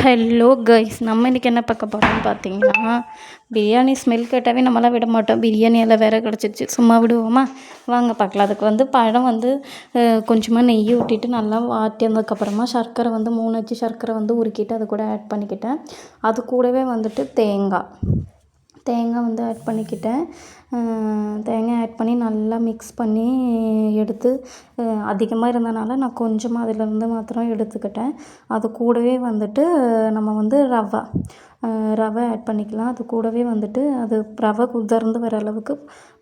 Hello guys, நம்ம இன்றைக்கி என்ன பார்க்க போகிறோம்னு பார்த்தீங்கன்னா, பிரியாணி ஸ்மெல் கேட்டாவே நம்மளாம் விட மாட்டோம். பிரியாணி எல்லாம் வேற கிடச்சிருச்சு, சும்மா விடுவோமா? வாங்க பார்க்கலாம். அதுக்கு வந்து பழம் வந்து கொஞ்சமாக நெய் ஊற்றிட்டு நல்லா வாட்டினதுக்கப்புறமா சர்க்கரை வந்து 3 அச்சு சர்க்கரை வந்து உருக்கிட்டு அது கூட ஆட் பண்ணிக்கிட்டேன். அது கூடவே வந்துட்டு தேங்காய் வந்து ஆட் பண்ணிக்கிட்டேன். தேங்காய் ஆட் பண்ணி நல்லா மிக்ஸ் பண்ணி எடுத்து அதிகமாக இருந்தனால நான் கொஞ்சமாக அதிலேருந்து மாத்திரம் எடுத்துக்கிட்டேன். அது கூடவே வந்துட்டு நம்ம வந்து ரவை ஆட் பண்ணிக்கலாம். அது கூடவே வந்துட்டு அது ரவை குதிர்ந்து வர அளவுக்கு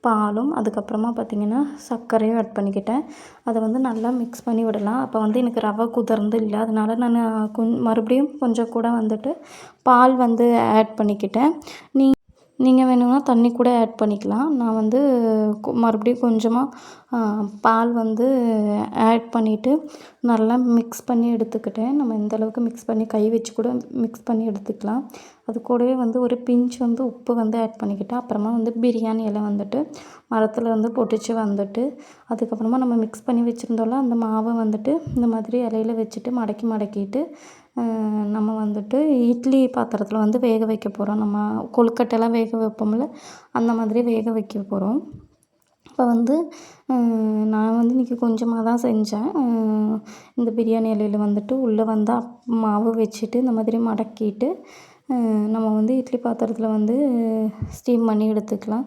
பாலும், அதுக்கப்புறமா பார்த்திங்கன்னா சர்க்கரையும் ஆட் பண்ணிக்கிட்டேன். அதை வந்து நல்லா மிக்ஸ் பண்ணி விடலாம். அப்போ வந்து எனக்கு ரவை குதிர்ந்து இல்லை, அதனால் நான் மறுபடியும் கொஞ்சம் கூட வந்துட்டு பால் வந்து ஆட் பண்ணிக்கிட்டேன். நீங்கள் வேணும்னா தண்ணி கூட ஆட் பண்ணிக்கலாம். நான் வந்து மறுபடியும் கொஞ்சமாக பால் வந்து ஆட் பண்ணிவிட்டு நல்லா மிக்ஸ் பண்ணி எடுத்துக்கிட்டேன். நம்ம இந்த அளவுக்கு மிக்ஸ் பண்ணி கை வச்சு கூட மிக்ஸ் பண்ணி எடுத்துக்கலாம். அது கூடவே வந்து ஒரு பிஞ்ச் வந்து உப்பு வந்து ஆட் பண்ணிக்கிட்டேன். அப்புறமா வந்து பிரியாணி இலை வந்துட்டு மரத்தில் வந்து பொட்டிச்சு வந்துட்டு அதுக்கப்புறமா நம்ம மிக்ஸ் பண்ணி வச்சுருந்தோம்ல அந்த மாவை வந்துட்டு இந்த மாதிரி இலையில வச்சுட்டு மடக்கிட்டு நம்ம வந்துட்டு இட்லி பாத்திரத்தில் வந்து வேக வைக்க போகிறோம். நம்ம கொழுக்கட்டைலாம் வேக வைப்போம்ல, அந்த மாதிரி வேக வைக்க போகிறோம். இப்போ வந்து நான் வந்து இன்றைக்கி கொஞ்சமாக தான் செஞ்சேன். இந்த பிரியாணி இலையில வந்துட்டு உள்ளே வந்து மாவு வச்சுட்டு இந்த மாதிரி மடக்கிட்டு நம்ம வந்து இட்லி பாத்திரத்தில் வந்து ஸ்டீம் பண்ணி எடுத்துக்கலாம்.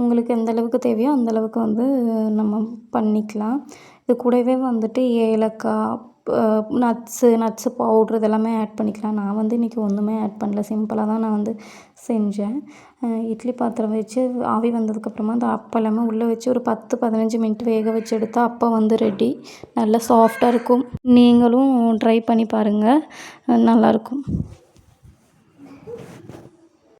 உங்களுக்கு எந்த அளவுக்கு தேவையோ அந்தளவுக்கு வந்து நம்ம பண்ணிக்கலாம். இது கூடவே வந்துட்டு ஏலக்காய், நட்ஸு பவுட்ரு இதெல்லாமே ஆட் பண்ணிக்கலாம். நான் வந்து இன்றைக்கி ஒன்றுமே ஆட் பண்ணல, சிம்பிளாக தான் நான் வந்து செஞ்சேன். இட்லி பாத்திரம் வச்சு ஆவி வந்ததுக்கப்புறமா அந்த அப்பம் எல்லாமே உள்ளே வச்சு ஒரு 10-15 மினிட் வேக வச்சு எடுத்தால் அப்பம் வந்து ரெடி. நல்லா சாஃப்டாக இருக்கும். நீங்களும் ட்ரை பண்ணி பாருங்கள், நல்லாயிருக்கும்.